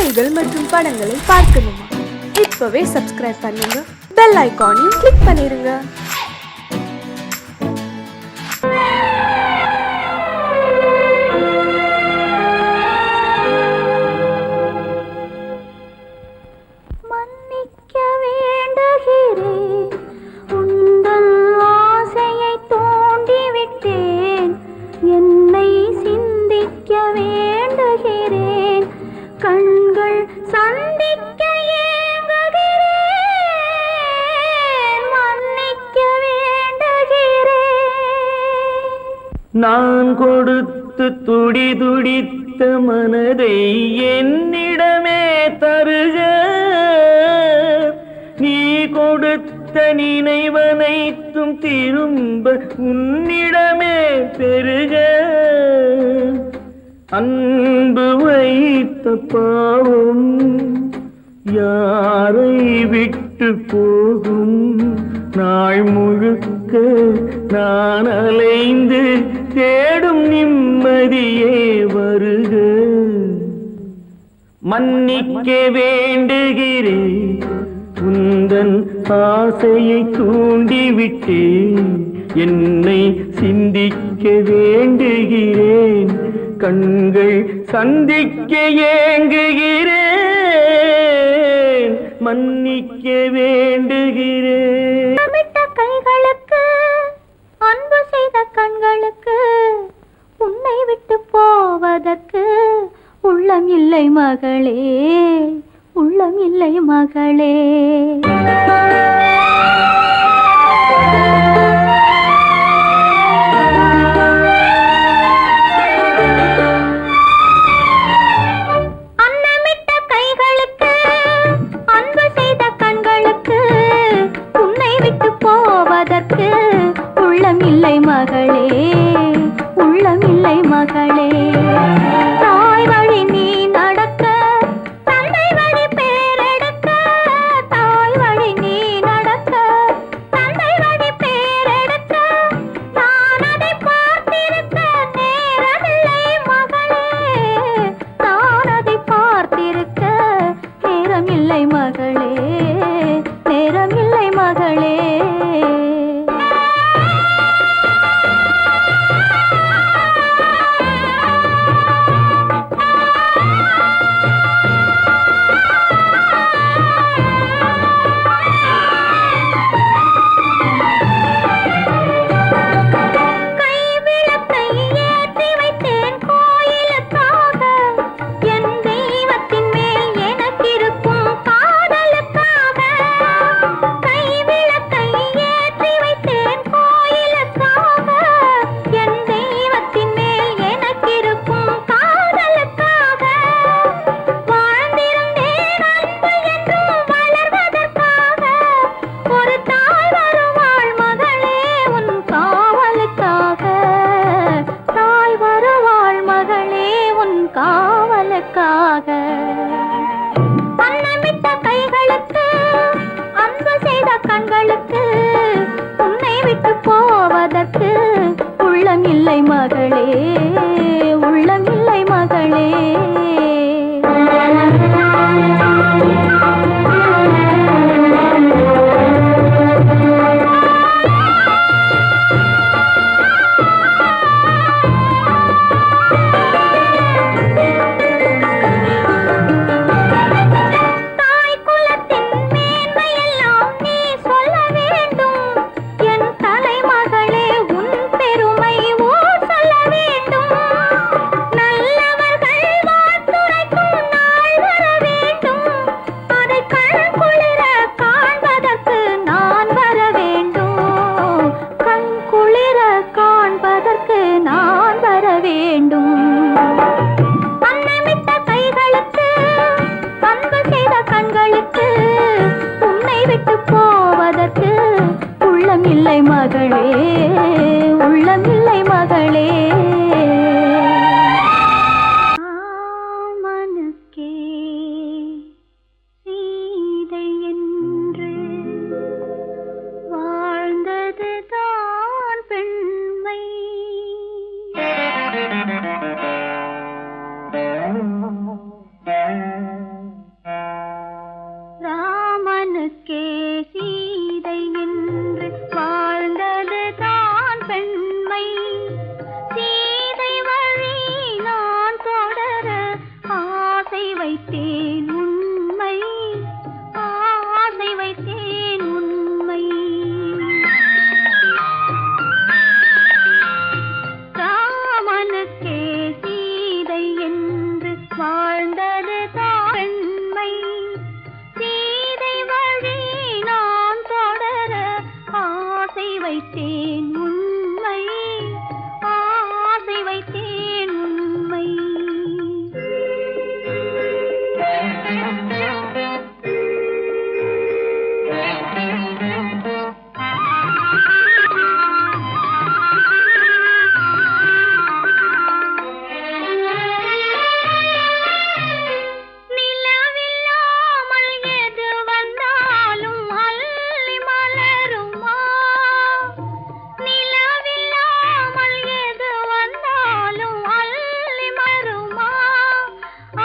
செய்திகள் மற்றும் படங்களை பார்க்கணுமா? இப்பவே சப்ஸ்கிரைப் பண்ணுங்க, பெல் ஐகானையும் கிளிக் பண்ணிருங்க. நான் கொடுத்து துடி துடித்த மனதை என்னிடமே தருக, நீ கொடுத்த நினைவனைத்தும் திரும்ப உன்னிடமே பெருக. அன்பு வைத்த பாவம் யாரை விட்டு போகும்? நாள் முழுக்க நான் அலைந்து தேடும் நிம்மதியே வருக. மன்னிக்க வேண்டுகிறேன், உந்தன் ஆசையை தூண்டிவிட்டேன். என்னை சிந்திக்க வேண்டுகிறேன், கண்கள் சந்திக்க ஏங்குகிறேன். மன்னிக்க வேண்டுகிறேன். கைகளுக்கு அன்பு செய்த கண்களுக்கு உன்னை விட்டு போவதற்கு உள்ளம் இல்லை மகளே, உள்ளம் இல்லை மகளே. உள்ளம் இல்லை மகளே, உள்ளம் இல்லை மகளே. தாய் வழி நீ நடக்க, தந்தை வழி பேரெடுக்க. தாய் வழி நீ நடக்க, தந்தை வழி பேரெடுக்க. நான் அதை பார்த்திருக்க நேரமில்லை மகளே, நான் அதை பார்த்திருக்க நேரமில்லை மகளே, நேரமில்லை மகளே. அன்னமிட்ட கைகளுக்கு அன்பு செய்த கண்களுக்கு உன்னை விட்டு போவதற்கு உள்ளம் இல்லை மகளே, உள்ளம் இல்லை மகளே. உள்ளமில்லை மகளே, உள்ளமில்லை மகளே. மனக்கே சீதை என்று வாழ்ந்ததுதான் பெண்மை. ஆசை வைத்தேன் உண்மை ஆசை வைத்தேன் உண்மை ராமனுக்கே சீதை என்று வாழ்ந்தது தாண்மை சீதை வழி நான் தொடர ஆசை வைத்தேன் உண்மை ஆசை வைத்தேன் உண்மை நிலவில்லாமல் எது வந்தாலும் அள்ளி மலருமா நிலவில்லாமல் எது வந்தாலும் அள்ளி மலருமா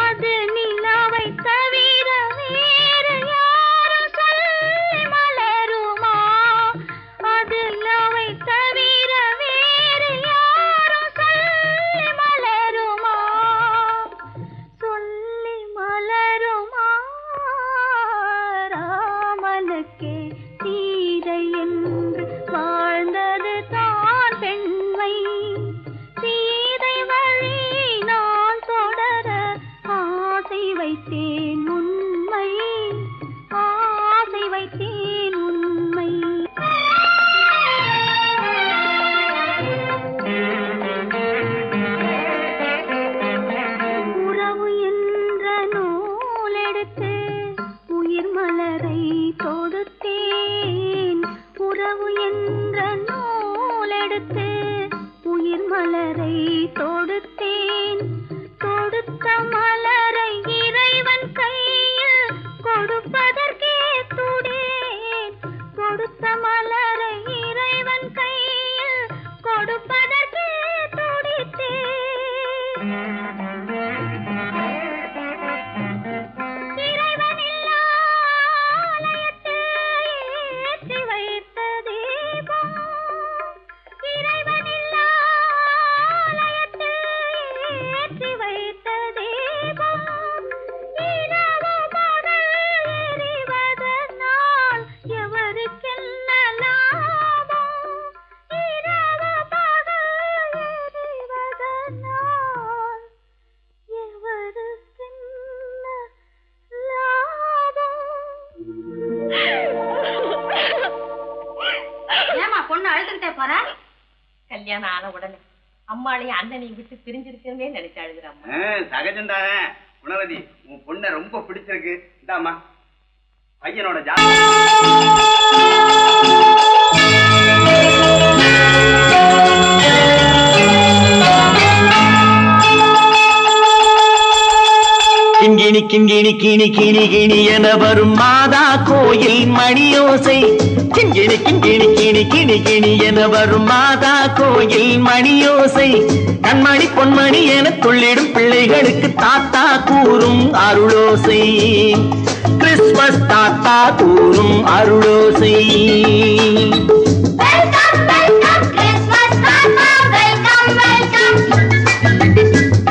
அது நிலவை தவிர வேறு யாரும் சொல்லி மலருமா அது நிலவை தவிர வேறு யாரும் சொல்லி மலருமா சொல்லி மலருமா ராமனுக்கே சீதை என்று வாழ்ந்தது தான் பெண்மை சீதை வழி நான் தொடர ஆசை வைத்தேன் உண்மை ஆசை வைத்தேன் உண்மை உறவு என்ற நூலெடுத்து உயிர் மலரை தொடுத்தேன் உறவு என்ற நூலெடுத்து உயிர் மலரை தொடுத்தேன் தொடுத்த மலரை இறைவன் கையில் கொடுப்பதற்கே துடேன் கொடுத்த மலரை இறைவன் கையில் கொடுப்பதற்கே துடித்தேன் இறைவனில்லா ஆலயத்தில் ஏற்றி வைத்த தீபம் இறைவனில்லா ஆலயத்தில் ஏற்றி வைத்த தீபம் இரவு பகல் எரிவதனால் எவருக்கென்ன லாபம் இரவு பகல் எரிவதனால் எவருக்கென்ன லாபம் ஏமா பொண்ணு அழுதுகிட்டே போற கல்யாணம் ஆன உடனே அம்மாளையும் அண்ணனையும் விட்டு பிரிஞ்சிருக்கே நினைச்சு அழுகுறாம்மா சகஜம்தானே குணவதி உன் பொண்ணை ரொம்ப பிடிச்சிருக்கு இதாம்மா பையனோட கிண்கிணி கிண்கிணி கிணி கிணி கிணி என வரும் மாதா கோயில் மணியோசை கிண்கிணி கிண்கிணி கிணி கிணி கிணி என வரும் மாதா கோயில் மணியோசை கண்மணி பொன்மணி என துள்ளிடும் பிள்ளைகளுக்கு தாத்தா கூறும் அருளோசை கிறிஸ்மஸ் தாத்தா கூறும் அருளோசை வெல்கம் வெல்கம் கிறிஸ்மஸ் தாத்தா welcome welcome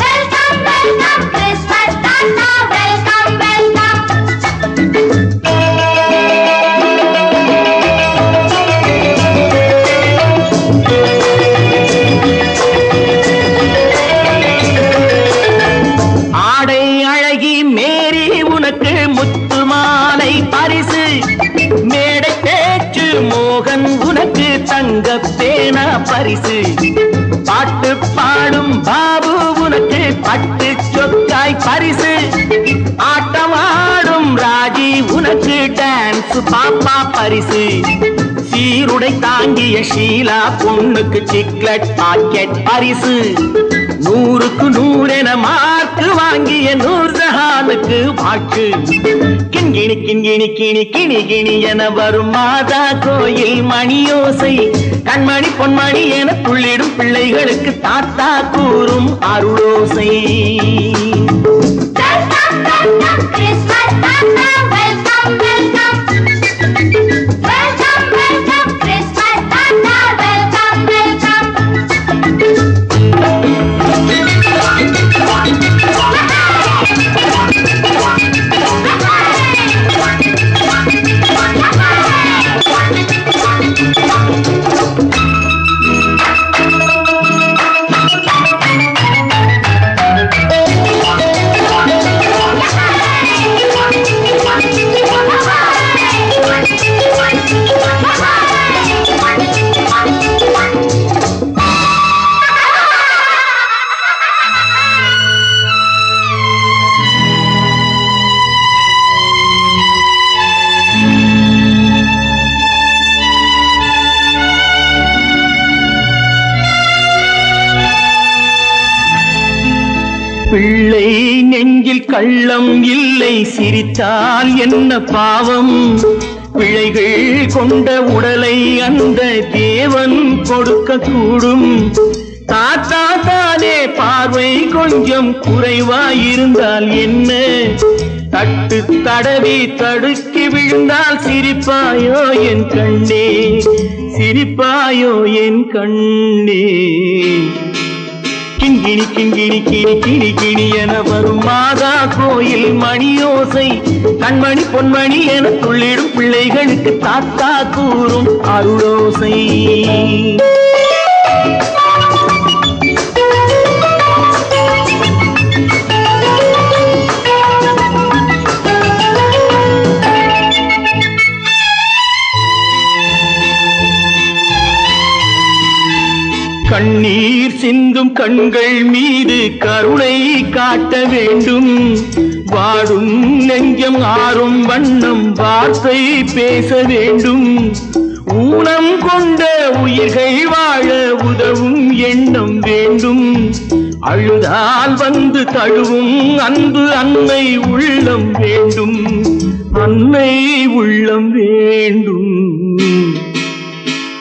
welcome welcome Christmas தாத்தா வெல்கம் வெல்கம் ஆடை அழகி மேரி உனக்கு முத்து மாலை பரிசு மேடை பேச்சு மோகன் உனக்கு தங்க பேனா பரிசு பாட்டு பாடும் பாபு உனக்கு பட்டு சொக்காய் பரிசு ஆட்டமாடும் ராஜி உனக்கு டான்ஸ் பாப்பா பரிசு சீருடை தாங்கிய ஷீலா பொண்ணுக்கு சிக்லெட் பாக்கெட் பரிசு 100க்கு 100 என மார்க்கு வாங்கிய நூர்ஜஹானுக்கு வாக்கு கிண்கிணி கிண்கிணி கிணி கிணி கிணி என வரும் மாதா கோயில் மணியோசை கண்மணி பொன்மணி என துள்ளிடும் பிள்ளைகளுக்கு தாத்தா கூறும் அருளோசை கிறிஸ்மஸ் தாத்தா welcome welcome welcome welcome Christmas தாத்தா வெல்கம் வெல்கம் கள்ளம் இல்லை சிரித்தால் என்ன பாவம் பிழைகள் கொண்ட உடலை அந்த தேவன் கொடுக்க கூடும் தாத்தா தானே பார்வை கொஞ்சம் குறைவாயிருந்தால் என்ன தட்டு தடவி தடுக்கி விழுந்தால் சிரிப்பாயோ என் கண்ணே சிரிப்பாயோ என் கண்ணே கிண்கிணி கிண்கிணி கிணி கிணி கிணி என வரும் மாதா கோயில் மணியோசை கண்மணி பொன்மணி என துள்ளிடும் பிள்ளைகளுக்கு தாத்தா கூறும் அருளோசை கண்ணீர் சிந்தும் கண்கள் மீது கருணை காட்ட வேண்டும் வாடும் நெஞ்சம் ஆறும் வண்ணம் வார்த்தை பேச வேண்டும் ஊனம் கொண்ட உயிர்கள் வாழ உதவும் எண்ணம் வேண்டும் அழுதால் வந்து தழுவும் அன்பு அன்னை உள்ளம் வேண்டும் அன்னை உள்ளம் வேண்டும்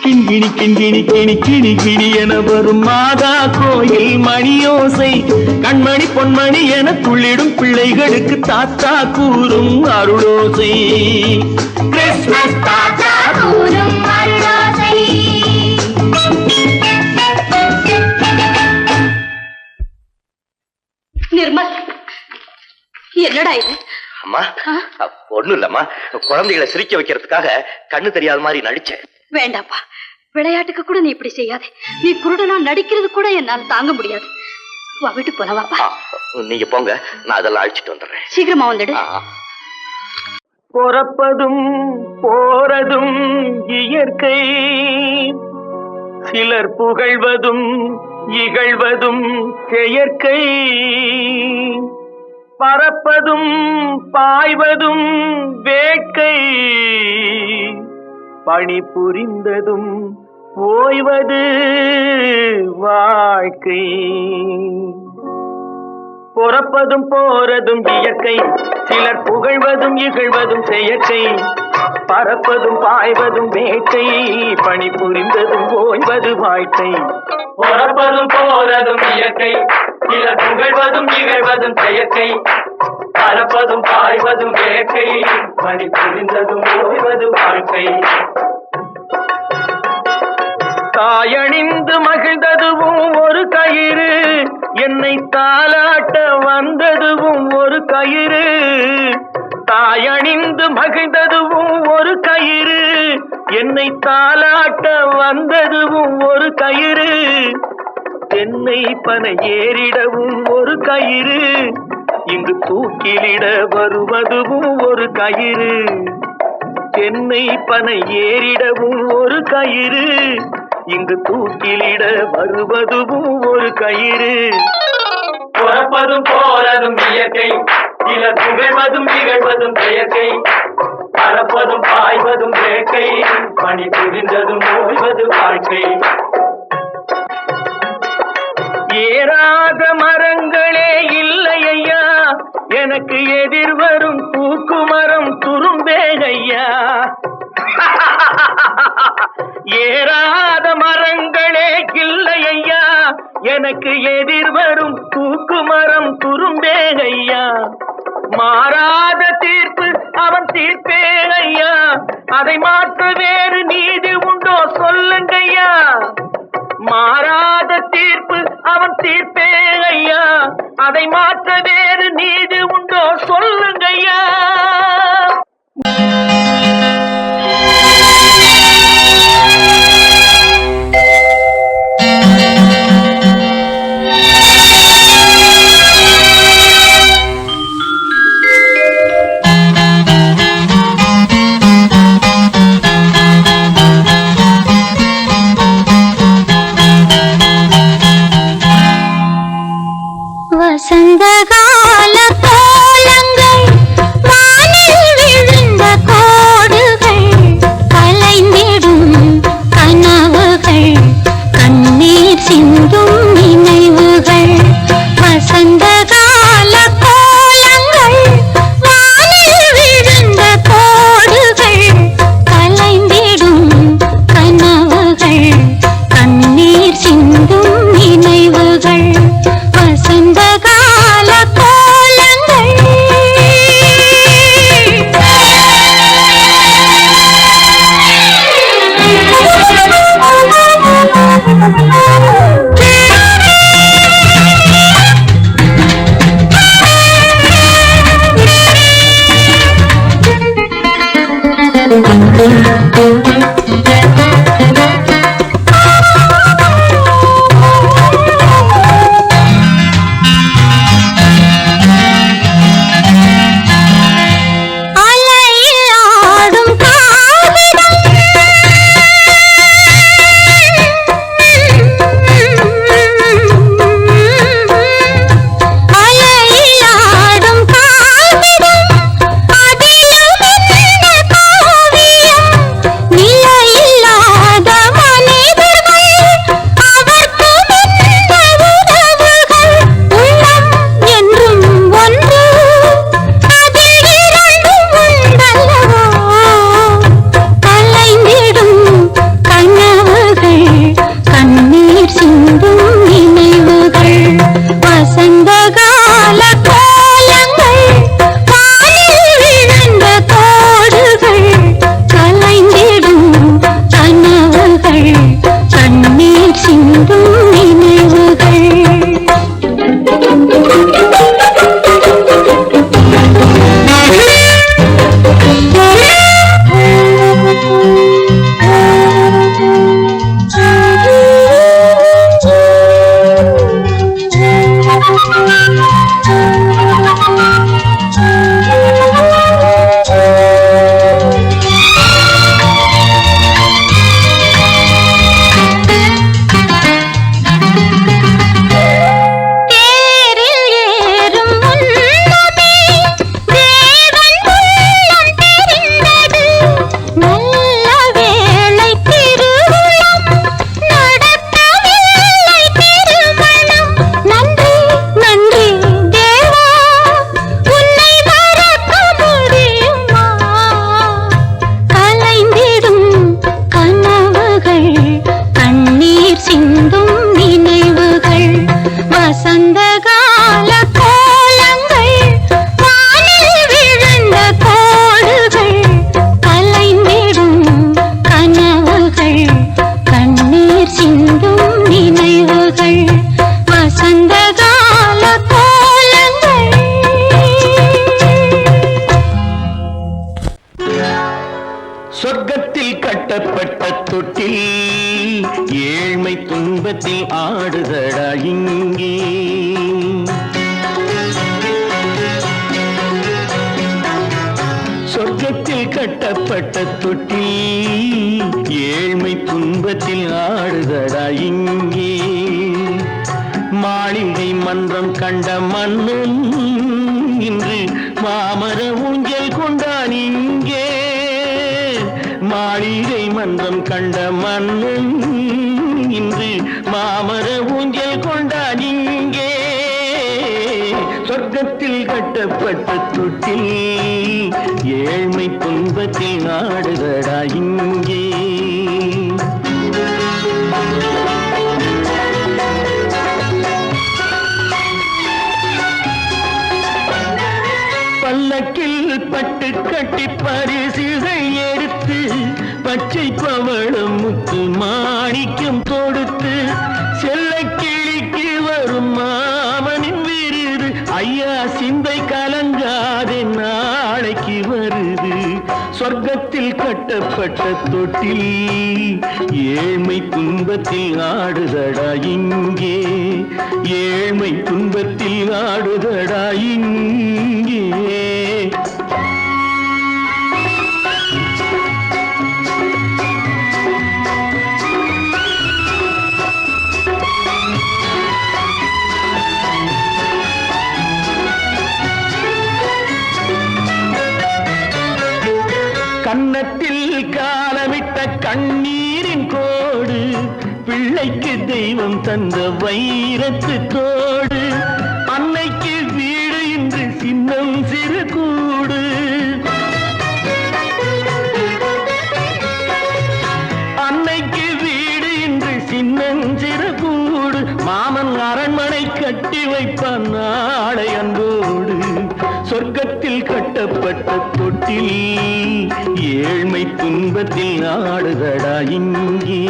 கிண்கிணி கிண்கிணி கிணி கிணி கிணி என வரும் மாதா கோயில் மணியோசை கண்மணி பொன்மணி என துள்ளிடும் பிள்ளைகளுக்கு தாத்தா கூறும் அருளோசை கிறிஸ்துமஸ் தாத்தா கூறும் அருளோசை. நிர்மல், என்னடா இது? அம்மா ஒண்ணும் இல்லம்மா, குழந்தைகளை சிரிக்க வைக்கிறதுக்காக கண்ணு தெரியாத மாதிரி நடிச்சேன். வேண்டாப்பா, விளையாட்டுக்கு கூட நீ இப்படி செய்யாதே. நீ குருடனா நடிக்கிறது கூட என்னால தாங்க முடியாது. வா, வீட்டுக்கு போல வாப்பா. நீங்க போங்க, நான் அதெல்லாம் அழிச்சிட்டு வந்துடுறேன். சீக்கிரமா வந்துடு. பொறப்பதும் போறதும் இயற்கை சிலர் புகழ்வதும் இகழ்வதும் செயற்கை பறப்பதும் பாய்வதும் வேட்கை பணி புரிந்ததும் ஓய்வது வாழ்க்கை பொறப்பதும் போறதும் இயற்கை சிலர் புகழ்வதும் இகழ்வதும் செயற்கை பறப்பதும் பாய்வதும் வேட்கை பணி புரிந்ததும் ஓய்வது வாழ்க்கை பொறப்பதும் போறதும் இயற்கை சிலர் புகழ்வதும் இகழ்வதும் செயற்கை பறப்பதும் பாய்வதும் வேட்கை பணி புரிந்ததும் ஓய்வது வாழ்க்கை தாயணிந்து மகிழ்ந்ததுவும் ஒரு கயிறு என்னை தாலாட்ட வந்ததுவும் ஒரு கயிறு தாயணிந்து மகிழ்ந்ததுவும் ஒரு கயிறு என்னை தாலாட்ட வந்ததுவும் ஒரு கயிறு தென்னை பனை ஏறிடவும் ஒரு கயிறு இங்கு தூக்கிலிட வருவதுவும் ஒரு கயிறு தென்னை பனை ஏறிடவும் ஒரு கயிறு இங்கு தூக்கிலிட வருவதுவும் ஒரு கயிறு பொறப்பதும் போறதும் இயற்கை சிலர் புகழ்வதும் இகழ்வதும் செயற்கை பறப்பதும் பாய்வதும் வேட்கை பணி புரிந்ததும் ஓய்வது வாழ்க்கை ஏறாத மரங்களே இல்லை ஐயா எனக்கு எதிர் வரும் தூக்கு மரம் துரும்பேகையா ஏறாத மரங்களே இல்லை ஐயா எனக்கு எதிர் வரும் தூக்கு மரம் துரும்பேகையா மாறாத தீர்ப்பு அவன் தீர்ப்பே ஐயா அதை மாற்ற வேறு நீதி உண்டோ சொல்லுங்கய்யா மாறாத தீர்ப்பு அவன் தீர்ப்பே ஐயா அதை மாற்ற வேறு நீதி உண்டோ சொல்லுங்கய்யா வசந்தகால கோலம் தொட்டில் ஏழ்மை துன்பத்தில் ஆடுதடா இங்கே. சொர்க்கத்தில் கட்டப்பட்ட தொட்டில் ஏழ்மை துன்பத்தில் ஆடுதடா இங்கே. மாளிகை மன்றம் கண்ட மன்னன் இன்று மாமர ஊஞ்சல் கொண்டான் இங்கே. மாளிகை மன்றம் கண்ட மன்னன் இன்று மாமர ஊஞ்சல் கொண்டான் இங்கே. சொர்க்கத்தில் கட்டப்பட்ட தொட்டில் ஏழ்மை துன்பத்தில் நாடுதடா இங்கே. பல்லக்கில் பட்டு கட்டி பரிசுகள் எடுத்து பச்சை பவளம் முத்து மாணிக்கம் தொடுத்து செல்ல கிளிக்கு வரும் மாமனின் விருது. ஐயா சிந்தை கலங்காதே நாளைக்கு வருது. சொர்க்கத்தில் கட்டப்பட்ட தொட்டில் ஏழ்மை துன்பத்தில் ஆடுதடா இங்கே. ஏழ்மை துன்பத்தில் ஆடுதடா இங்கே. கன்னத்தில் காலமிட்ட கண்ணீரின் கோடு பிள்ளைக்கு தெய்வம் தந்த வைரத்து தோடு. அன்னைக்கு வீடு இன்று சின்னம் சிறு கூடு. அன்னைக்கு வீடு இன்று சின்னம் சிறு கூடு. மாமன் அரண்மனை கட்டி வைப்பான் நாளை அன்போடு. சொர்க்கத்தில் கட்டப்பட்ட தொட்டில் ஏழ்மை துன்பத்தில் ஆடுதடா இங்கே.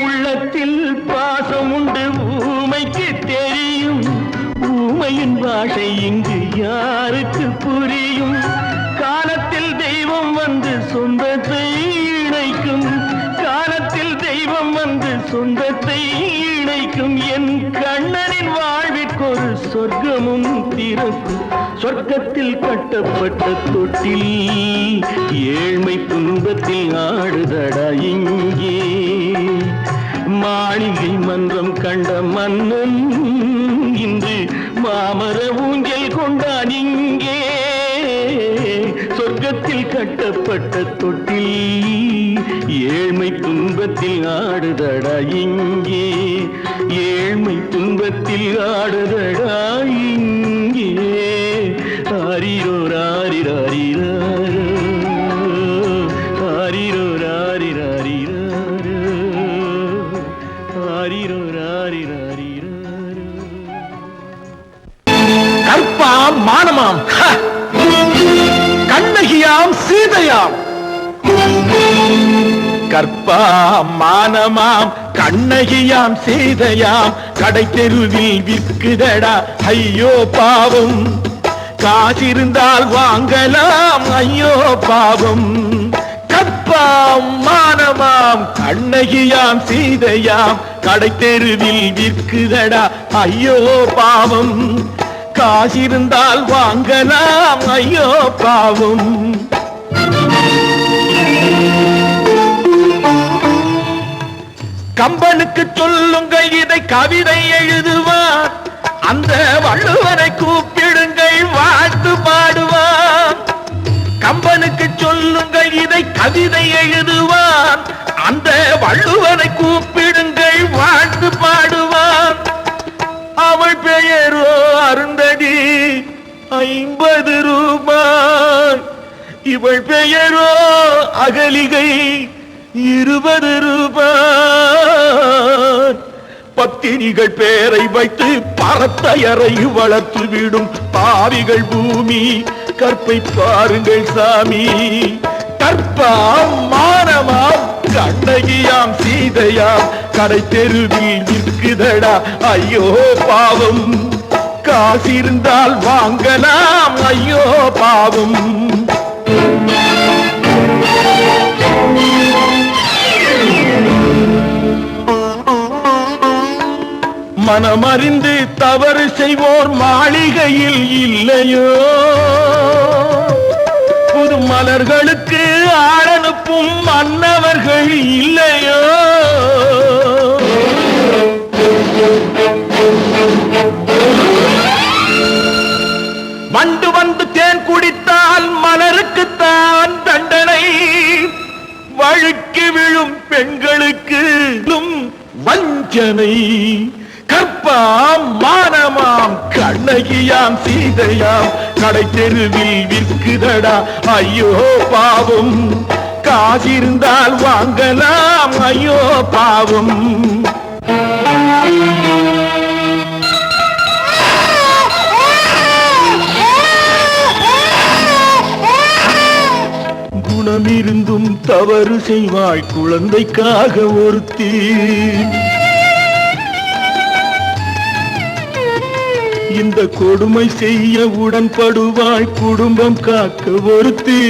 உள்ளத்தில் பாசம் உண்டு ஊமைக்கு தெரியும். ஊமையின் பாஷை இங்கு யாருக்கு புரியும்? காலத்தில் தெய்வம் வந்து சொந்தத்தை இணைக்கும். காலத்தில் தெய்வம் வந்து சொந்தத்தை இணைக்கும். என் கண்ணனின் வாழ்விற்கொரு சொர்க்கமும் திறக்கும். சொர்க்கத்தில் கட்டப்பட்ட தொட்டில் ஏழ்மை துன்பத்தில் ஆடுதடா இங்கே. மாளிகை மன்றம் கண்ட மன்னன் இன்று மாமர ஊஞ்சல் கொண்டான் இங்கே. சொர்க்கத்தில் கட்டப்பட்ட தொட்டில் ஏழ்மை துன்பத்தில் ஆடுதடா இங்கே. ஏழ்மை துன்பத்தில் ஆடுதடா இங்கே. ஆரிரோ ராரிராரிரோ ஆரிரோ ராரிராரிரோ ஆரிரோ ராரிராரிரோ. கற்பாம் மானமாம் கண்ணகியாம் சீதையாம். கற்பாம் மானமாம் கண்ணகியாம் சீதையாம் கடை தெருவில் விற்குதடா ஐயோ பாவம். காசிருந்தால் வாங்கலாம் ஐயோ பாவம். கற்பாம் மானமாம் கண்ணகியாம் சீதையாம் கடை தெருவில் விற்குதடா ஐயோ பாவம். காசிருந்தால் வாங்கலாம் ஐயோ பாவம். கம்பனுக்கு சொல்லுங்கள் இதை கவிதை எழுதுவான். அந்த வள்ளுவரை கூப்பிடுங்கள் வாழ்த்து பாடுவான். கம்பனுக்கு சொல்லுங்கள் இதை கவிதை எழுதுவான். அந்த வள்ளுவரை கூப்பிடுங்கள் வாழ்த்து பாடுவான். அவள் பெயரோ அருந்ததி 50 ரூபாய். இவள் பெயரோ அகலிகை 20 ரூபாய். பத்தினிகள் பேரை வைத்து பரத்தையரை வளர்த்து விடும் பாவிகள் பூமி. கற்பை பாருங்கள் சாமி. கற்பாம் மானமாம் கண்ணகியாம் சீதையாம் கடை தெருவில் விற்குதடா ஐயோ பாவம். காசிருந்தால் வாங்கலாம் ஐயோ பாவம். மனமறிந்து தவறு செய்வோர் மாளிகையில் இல்லையோ, புது மலர்களுக்கு ஆளனுப்பும் மன்னவர்கள் இல்லையோ. வண்டு வந்து தேன் குடித்தால் மலருக்குத்தான் தண்டனை, வழுக்கி விழும் பெண்களுக்கு வஞ்சனை. கற்பாம் மானமாம் கண்ணகியாம் சீதையாம் கடை தெருவில் விற்குதடா ஐயோ பாவம். காசிருந்தால் வாங்கலாம் ஐயோ பாவம். குணமிருந்தும் தவறு செய்வாய் குழந்தைக்காக ஒருத்தி, இந்த கொடுமை செய்ய உடன்படுவாய் குடும்பம் காக்க ஒருத்தி.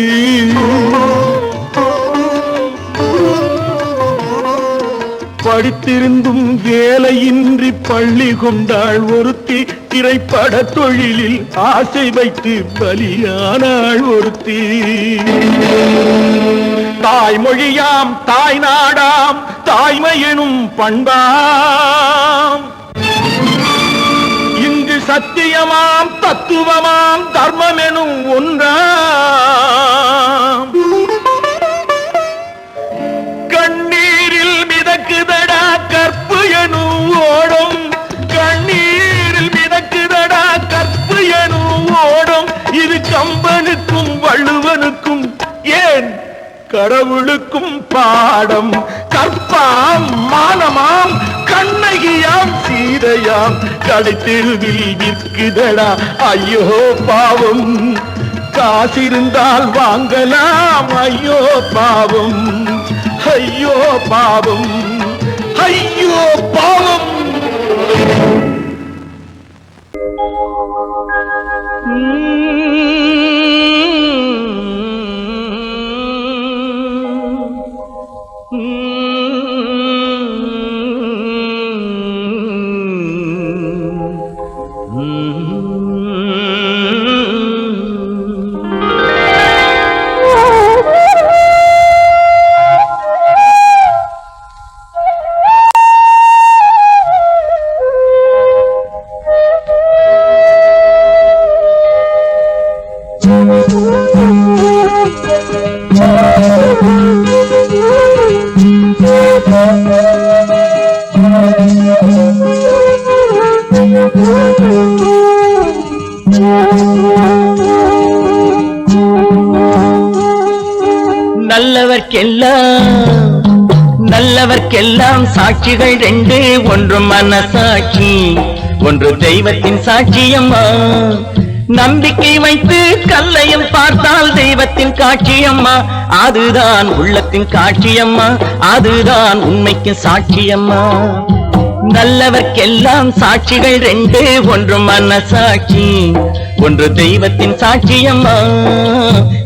படித்திருந்தும் வேலையின்றி பள்ளி கொண்டாள் ஒருத்தி, திரைப்பட தொழிலில் ஆசை வைத்து பலியானாள் ஒருத்தி. தாய்மொழியாம் தாய் நாடாம் தாய்மை எனும் பண்பாம், சத்தியமாம் தத்துவமாம் தர்மம் எனும் ஒன்றாம். கண்ணீரில் மிதக்குதடா கற்பு எனும் ஓடும், கண்ணீரில் மிதக்குதடா கற்பு எனும் ஓடும். இது கம்பனுக்கும் வள்ளுவனுக்கும் ஏன் கடவுளுக்கும் பாடம். கற்பாம் மானமாம் கண்ணகியாம் சீதையாம் கடை தெருவில் விற்குதடா ஐயோ பாவம். காசிருந்தால் வாங்கலாம் ஐயோ பாவம். ஐயோ பாவம், ஐயோ பாவம். நல்லவர்க்கெல்லாம் சாட்சிகள் ரெண்டு, ஒன்று மனசாட்சி ஒன்று தெய்வத்தின் சாட்சியம்மா. நம்பிக்கை வைத்து கல்லையும் பார்த்தால் தெய்வத்தின் காட்சியம்மா, அதுதான் உள்ளத்தின் காட்சியம்மா, அதுதான் உண்மைக்கு சாட்சியம்மா. நல்லவர்க்கெல்லாம் சாட்சிகள் ரெண்டு, ஒன்று மனசாட்சி ஒன்று தெய்வத்தின் சாட்சியம்மா,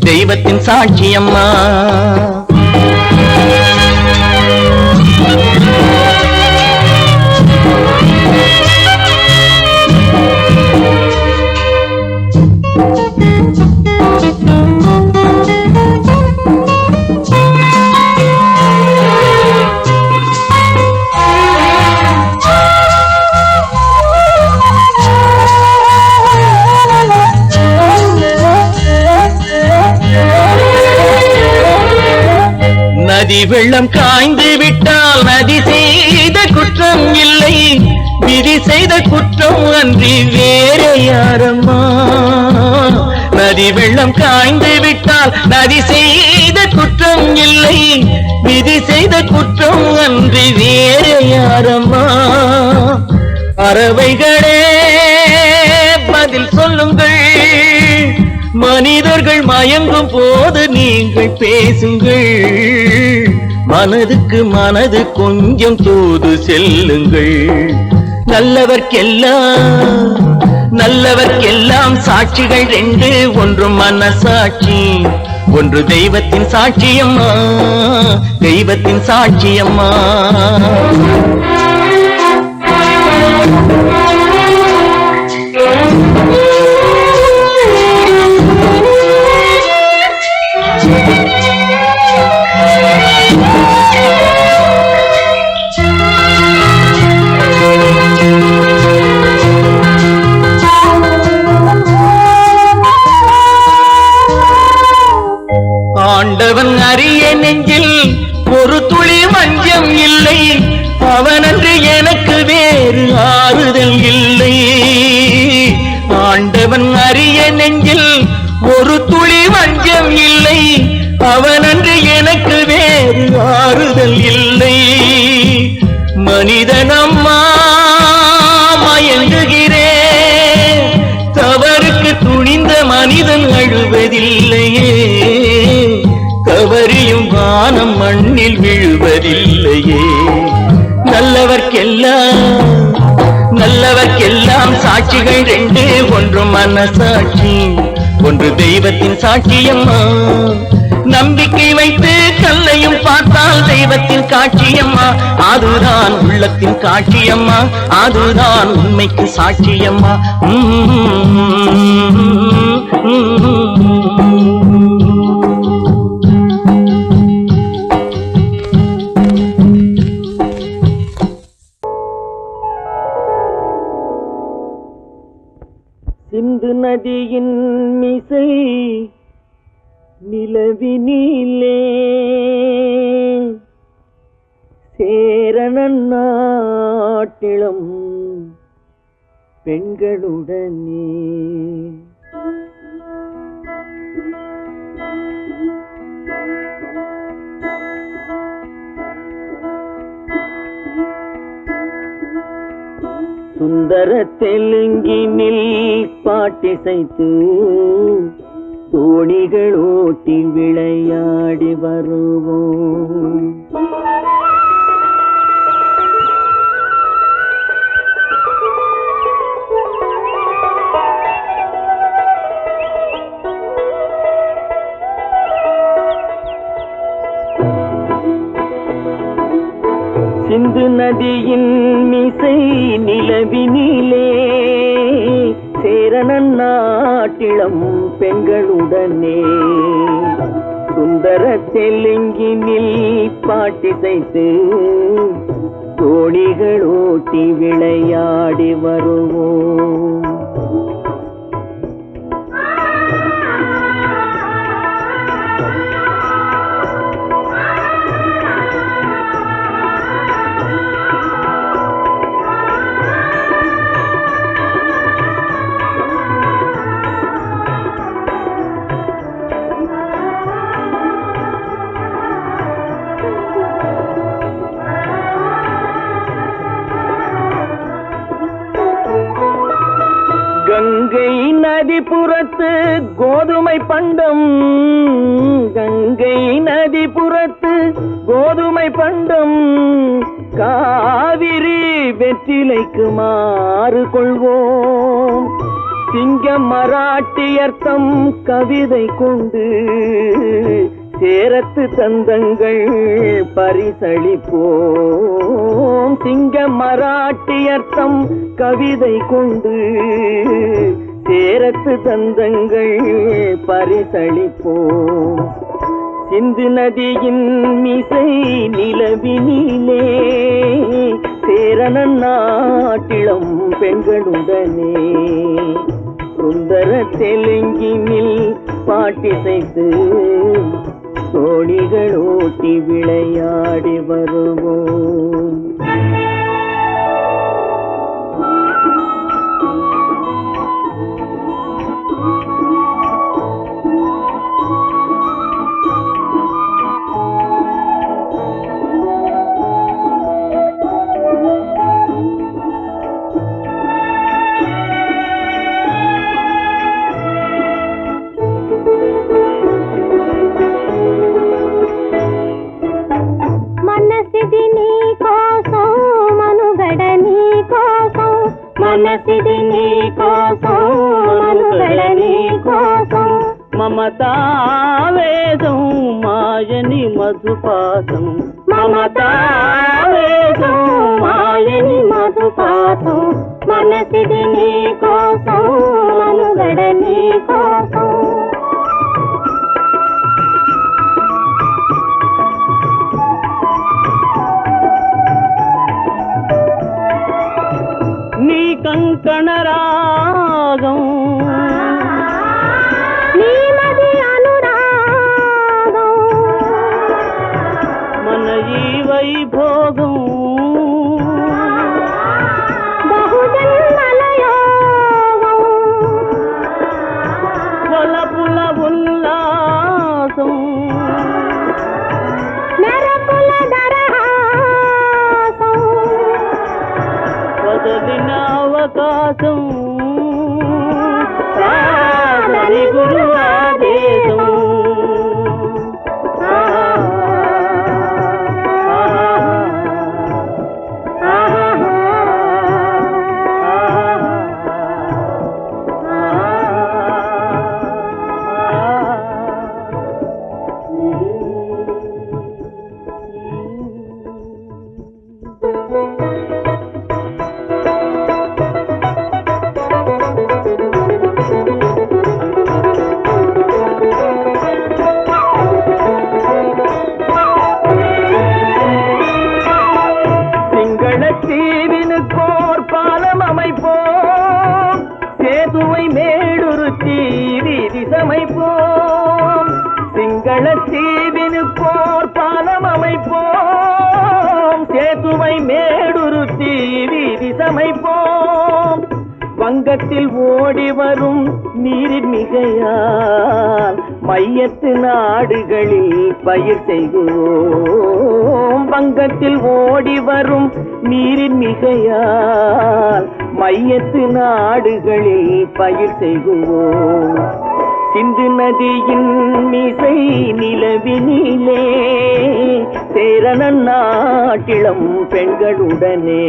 தெய்வத்தின் சாட்சியம்மா. நதி வெள்ளம் காய்ந்து விட்டால் நதி செய்த குற்றம் இல்லை, விதி செய்த குற்றம் அன்றி வேற யாரம்மா. நதி வெள்ளம் காய்ந்து விட்டால் நதி செய்த குற்றம் இல்லை, விதி செய்த குற்றம் அன்றி வேற யாரம்மா. பறவைகளே பதில் சொல்லுங்கள், மனிதர்கள் மயங்கும் போது நீங்கள் பேசுங்கள், மனதுக்கு மனது கொஞ்சம் தூது செல்லுங்கள். நல்லவர்க்கெல்லாம் நல்லவர்க்கெல்லாம் சாட்சிகள் ரெண்டு, ஒன்று மனசாட்சி, ஒன்று தெய்வத்தின் சாட்சியம்மா, தெய்வத்தின் சாட்சியம்மா. ஆண்டவன் அறிய நெஞ்சில் ஒரு துளி வஞ்சம் இல்லை, அவனன்று எனக்கு வேறு ஆறுதல் இல்லை. ஆண்டவன் அறிய நெஞ்சில் ஒரு துளி வஞ்சம் இல்லை, அவனன்று எனக்கு வேறு ஆறுதல் இல்லை. மனிதனம்மா மயங்குகிறேன், தவறுக்கு துணிந்த மனிதன் அழுவதில்லையே, தவறியும் வானம் மண்ணில் விழுவதில்லையே. நல்லவர்க்கெல்லாம் சாட்சிகள் ரெண்டு, ஒன்று மனசாட்சி, ஒன்று தெய்வத்தின் சாட்சியம்மா. நம்பிக்கை வைத்து கல்லையும் பார்த்தால் தெய்வத்தின் காட்சியம்மா, அதுதான் உள்ளத்தின் காட்சியம்மா, அதுதான் உண்மைக்கு சாட்சியம்மா. சிந்து நதியின் மிசை நிலவினிலே சேரணன் நாட்டிளம் பெண்களுடனே சுந்தர தெலுங்கினில் பாட்டிசைத்து தோணிகள் ஓட்டி விளையாடி வருவோம். சிந்து நதியின் மிசை நிலவினிலே சேரணன் நாட்டிளம் பெண்களுடனே சுந்தர தெலுங்கினில் பாட்டிசைத்து தோணிகள் ஓட்டி விளையாடி வருவோம். கங்கை நதிபுறத்து கோதுமை பண்டம், கங்கை நதிபுறத்து கோதுமை பண்டம், காவிரி வெற்றிலைக்கு மாறு கொள்வோம். சிங்க மராட்டியர்த்தம் கவிதை கொண்டு சேரத்து தந்தங்கள் பரிசளிப்போம். சிங்க மராட்டியர்த்தம் கவிதை கொண்டு சேரத்து தந்தங்கள் பரிசளிப்போம். சிந்து நதியின் மிசை நிலவினிலே சேரணன் நாட்டிளம் பெண்களுடனே சுந்தர தெலுங்கினில் பாட்டிசைத்து தோணிகள் ஓட்டி விளையாடி வருவோம். మనసిది నీ మనసిది నీ కోసం మనుగడ నీ కోసం మమతావేదం మాయని మధుపాతం మమతావేదం మాయని మధుపాతం మనసిది నీ కోసం మనుగడ నీ కోసం నీ కంకణ రాగం నీ మది అనురాగం మన ఈ వైభోగం బహుజన్మల యోగం కొలపుల ఉల్లాసం మెరపుల దరహాసం వదలిన అవకాశం సాధని గురు ఆదేశం தீவினுக்கோர் பாலம் அமைப்போம் சேதுவை மேடுருத்தி வீதி சமைப்போம் சிங்கள தீவினுக்கோர் பாலம் அமைப்போம் சேதுவை மேடுருத்தி வீதி சமைப்போம் வங்கத்தில் ஓடி வரும் நீரின் மிகையால் மையத்து நாடுகளில் பயிர் செய்வோம் வங்கத்தில் ஓடி வரும் நீரின் மிகையால் மையத்து நாடுகளில் பயிர் செய்வோம் சிந்து நதியின் மிசை நிலவினிலே சேரணன் நாட்டிளம் பெண்களுடனே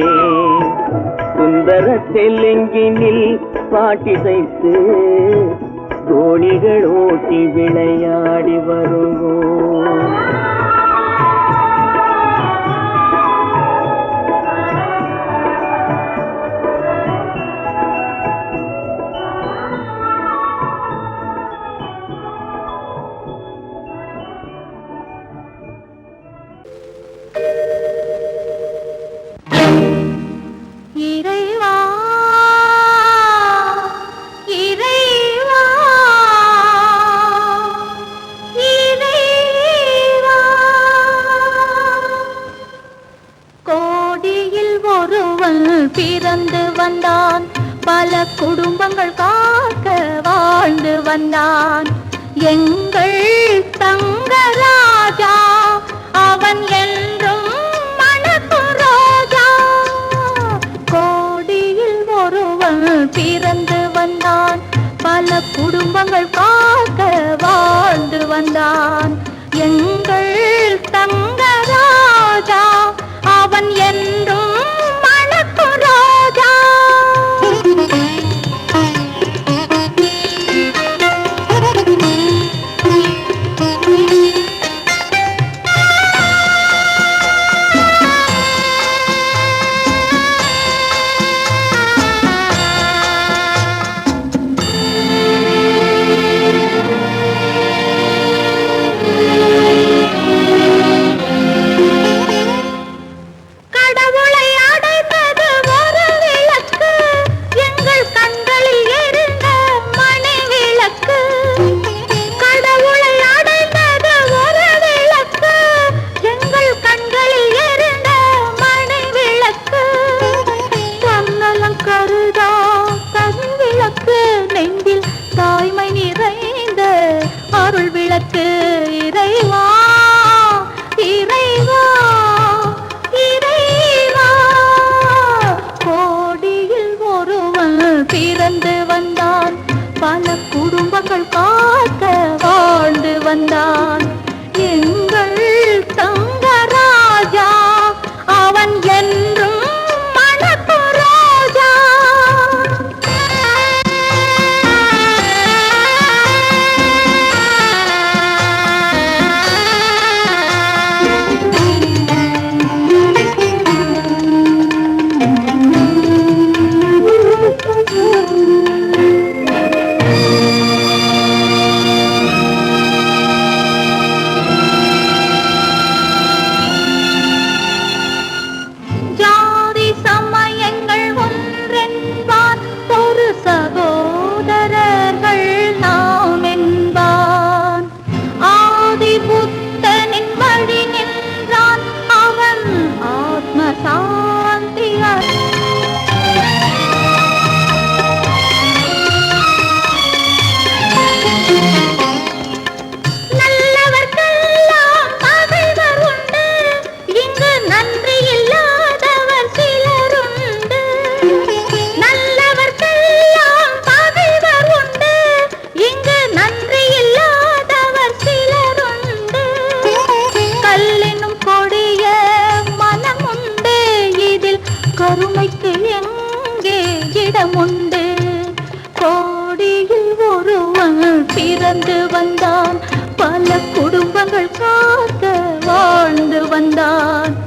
சுந்தர தெலுங்கினில் பாட்டிசைத்து தோணிகள் ஓட்டி விளையாடி வருவோம் இறைவா இறைவா இறைவா கோடியில் ஒருவன் பிறந்து வந்தான் பல குடும்பங்கள் காக்க வாழ்ந்து வந்தான் எங்கள் தங்கராஜா அவன் என்றும் பிறந்து வந்தான் பல குடும்பங்கள் காக்க வாழ்ந்து வந்தான் எங்கள் தங்கராஜா அவன் என்றும் மணக்கும் ராஜா வந்தான் எங்கள் தங்கராஜா அவன் என்றும் மணக்கு ரோஜா நியாயமுண்டு. கோடியில் ஒருவன் பிறந்து வந்தான், பல குடும்பங்கள் காக்க வாழ்ந்து வந்தான்.